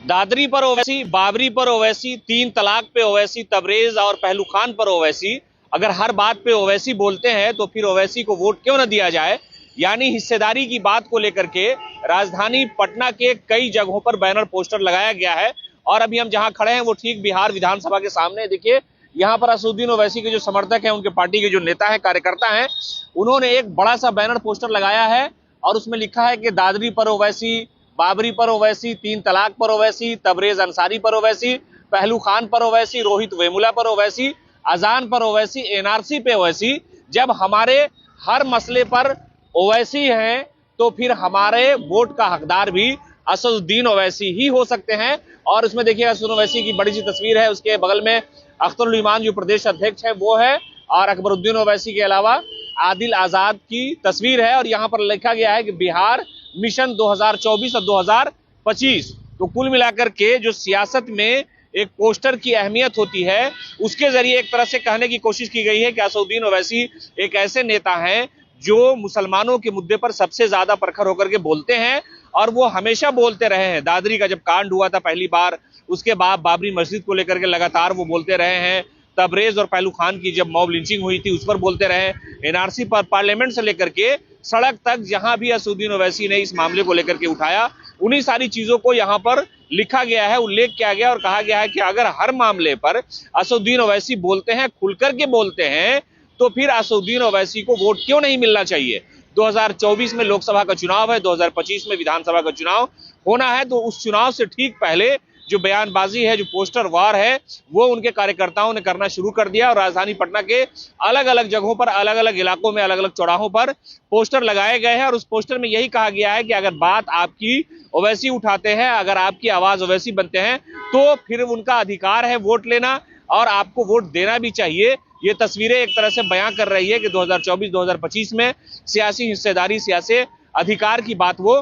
दादरी पर ओवैसी, बाबरी पर ओवैसी, 3 तलाक पे ओवैसी, तबरेज और पहलू खान पर ओवैसी। अगर हर बात पे ओवैसी बोलते हैं तो फिर ओवैसी को वोट क्यों न दिया जाए। यानी हिस्सेदारी की बात को लेकर के राजधानी पटना के कई जगहों पर बैनर पोस्टर लगाया गया है। और अभी हम जहां खड़े हैं वो ठीक बिहार विधानसभा के सामने। देखिए यहां पर असदुद्दीन ओवैसी के जो समर्थक हैं, उनके पार्टी के जो नेता हैं, कार्यकर्ता हैं, उन्होंने एक बड़ा सा बैनर पोस्टर लगाया है और उसमें लिखा है कि दादरी पर ओवैसी, बाबरी पर ओवैसी, 3 तलाक पर ओवैसी, तबरेज अंसारी पर ओवैसी, पहलू खान पर ओवैसी, रोहित वेमुला पर ओवैसी, अजान पर ओवैसी, एनआरसी पे ओवैसी। जब हमारे हर मसले पर ओवैसी हैं तो फिर हमारे वोट का हकदार भी असदुद्दीन ओवैसी ही हो सकते हैं। और उसमें देखिए असदुद्दीन ओवैसी की बड़ी सी तस्वीर है, उसके बगल में अख्तरुल ईमान जो प्रदेश अध्यक्ष है वो है, और अकबरुद्दीन ओवैसी के अलावा आदिल आजाद की तस्वीर है। और यहाँ पर लिखा गया है कि बिहार मिशन 2024 और 2025। तो कुल मिलाकर के जो सियासत में एक पोस्टर की अहमियत होती है, उसके जरिए एक तरह से कहने की कोशिश की गई है कि असदुद्दीन ओवैसी एक ऐसे नेता हैं जो मुसलमानों के मुद्दे पर सबसे ज्यादा प्रखर होकर के बोलते हैं। और वो हमेशा बोलते रहे हैं। दादरी का जब कांड हुआ था पहली बार, उसके बाद बाबरी मस्जिद को लेकर के लगातार वो बोलते रहे हैं। तबरेज और पहलू खान की जब मॉब लिंचिंग हुई थी उस पर बोलते रहे। एनआरसी पर पार्लियामेंट से लेकर के सड़क तक जहां भी असदुद्दीन ओवैसी ने इस मामले को लेकर के उठाया, उन्हीं सारी चीजों को यहां पर लिखा गया है, उल्लेख किया गया और कहा गया है कि अगर हर मामले पर असदुद्दीन ओवैसी बोलते हैं, खुलकर के बोलते हैं, तो फिर असदुद्दीन ओवैसी को वोट क्यों नहीं मिलना चाहिए। 2024 में लोकसभा का चुनाव है, 2025 में विधानसभा का चुनाव होना है। तो उस चुनाव से ठीक पहले जो बयानबाजी है, जो पोस्टर वार है, वो उनके कार्यकर्ताओं ने करना शुरू कर दिया। और राजधानी पटना के अलग अलग जगहों पर, अलग अलग इलाकों में, अलग अलग चौराहों पर पोस्टर लगाए गए हैं। और उस पोस्टर में यही कहा गया है कि अगर बात आपकी ओवैसी उठाते हैं, अगर आपकी आवाज ओवैसी बनते हैं, तो फिर उनका अधिकार है वोट लेना और आपको वोट देना भी चाहिए। ये तस्वीरें एक तरह से बयां कर रही है कि 2024-2025 में सियासी हिस्सेदारी, सियासी अधिकार की बात वो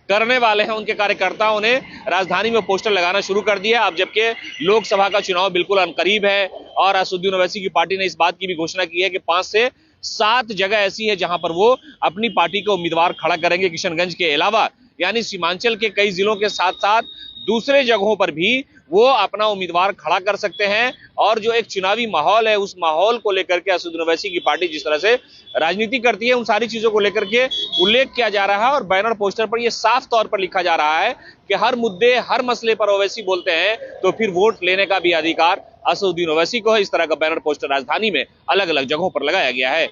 करने वाले हैं। उनके कार्यकर्ताओं ने राजधानी में पोस्टर लगाना शुरू कर दिया। अब जबकि लोकसभा का चुनाव बिल्कुल अनकरीब है और असदुद्दीन ओवैसी की पार्टी ने इस बात की भी घोषणा की है कि 5 से 7 जगह ऐसी है जहां पर वो अपनी पार्टी के उम्मीदवार खड़ा करेंगे किशनगंज के अलावा। यानी सीमांचल के कई जिलों के साथ साथ दूसरे जगहों पर भी वो अपना उम्मीदवार खड़ा कर सकते हैं। और जो एक चुनावी माहौल है, उस माहौल को लेकर के असदुद्दीन ओवैसी की पार्टी जिस तरह से राजनीति करती है, उन सारी चीजों को लेकर के उल्लेख किया जा रहा है। और बैनर पोस्टर पर यह साफ तौर पर लिखा जा रहा है कि हर मुद्दे, हर मसले पर ओवैसी बोलते हैं तो फिर वोट लेने का भी अधिकार असदुद्दीन ओवैसी को है। इस तरह का बैनर पोस्टर राजधानी में अलग अलग जगहों पर लगाया गया है।